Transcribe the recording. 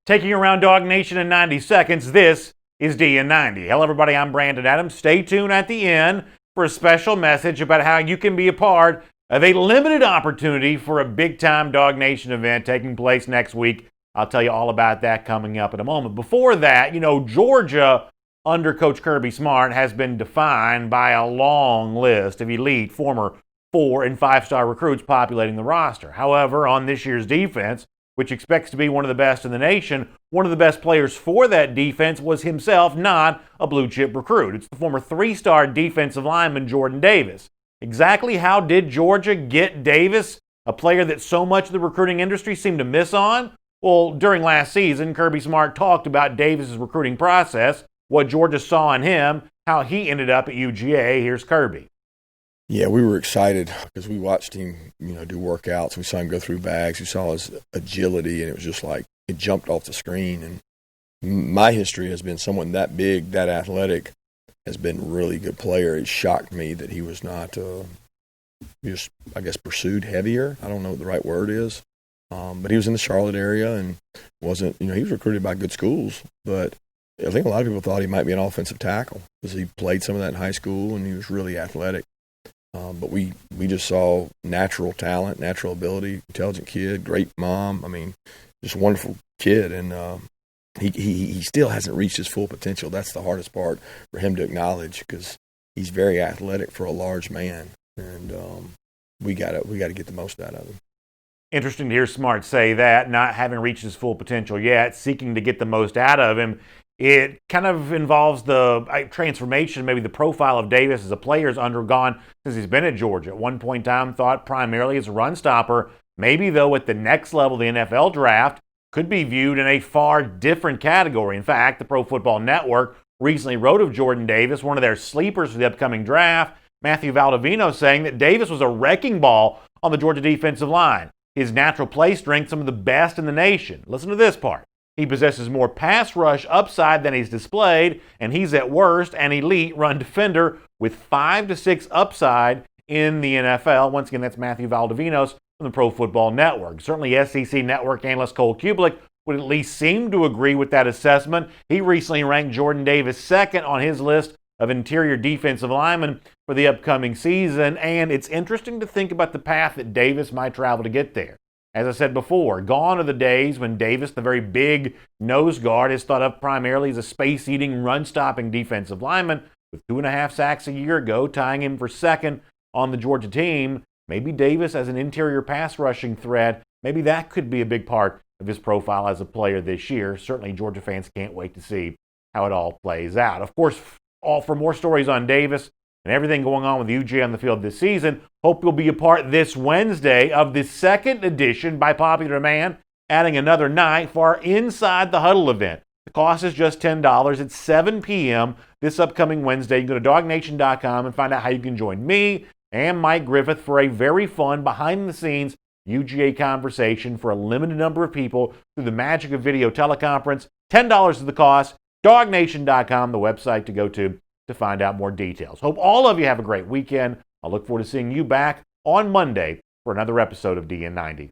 Taking around Dog Nation in 90 seconds, this is DN90. Hello, everybody. I'm Brandon Adams. Stay tuned at the end for a special message about how you can be a part of a limited opportunity for a big-time Dog Nation event taking place next week. I'll tell you all about that coming up in a moment. Before that, Georgia, under Coach Kirby Smart, has been defined by a long list of elite former 4- and 5-star recruits populating the roster. However, on this year's defense, which expects to be one of the best in the nation, one of the best players for that defense was himself not a blue-chip recruit. It's the former 3-star defensive lineman Jordan Davis. Exactly how did Georgia get Davis, a player that so much of the recruiting industry seemed to miss on? Well, during last season, Kirby Smart talked about Davis's recruiting process, what Georgia saw in him, how he ended up at UGA. Here's Kirby. Yeah, we were excited because we watched him, do workouts. We saw him go through bags. We saw his agility, and it was just like it jumped off the screen. And my history has been someone that big, that athletic, has been a really good player. It shocked me that he was not just, pursued heavier. I don't know what the right word is. But he was in the Charlotte area and wasn't, he was recruited by good schools. But I think a lot of people thought he might be an offensive tackle because he played some of that in high school and he was really athletic. But we just saw natural talent, natural ability, intelligent kid, great mom. Just a wonderful kid. And he still hasn't reached his full potential. That's the hardest part for him to acknowledge because he's very athletic for a large man. And we gotta get the most out of him. Interesting to hear Smart say that, not having reached his full potential yet, seeking to get the most out of him. It kind of involves the transformation, maybe the profile of Davis as a player has undergone since he's been at Georgia. At one point in time, thought primarily as a run stopper. Maybe, though, at the next level, the NFL draft could be viewed in a far different category. In fact, the Pro Football Network recently wrote of Jordan Davis, one of their sleepers for the upcoming draft, Matthew Valdivino, saying that Davis was a wrecking ball on the Georgia defensive line. His natural play strength, some of the best in the nation. Listen to this part. He possesses more pass rush upside than he's displayed, and he's at worst an elite run defender with 5 to 6 upside in the NFL. Once again, that's Matthew Valdivinos from the Pro Football Network. Certainly SEC Network analyst Cole Kublik would at least seem to agree with that assessment. He recently ranked Jordan Davis second on his list of interior defensive linemen for the upcoming season, and it's interesting to think about the path that Davis might travel to get there. As I said before, gone are the days when Davis, the very big nose guard, is thought of primarily as a space-eating, run-stopping defensive lineman with 2.5 sacks a year ago, tying him for second on the Georgia team. Maybe Davis as an interior pass-rushing threat, maybe that could be a big part of his profile as a player this year. Certainly Georgia fans can't wait to see how it all plays out. Of course, for more stories on Davis and everything going on with UGA on the field this season, hope you'll be a part this Wednesday of the second edition, by popular demand, adding another night for our Inside the Huddle event. The cost is just $10. It's 7 p.m. this upcoming Wednesday. You can go to dognation.com and find out how you can join me and Mike Griffith for a very fun, behind-the-scenes UGA conversation for a limited number of people through the magic of video teleconference. $10 is the cost. Dognation.com, the website to go to find out more details. Hope all of you have a great weekend. I'll look forward to seeing you back on Monday for another episode of DN90.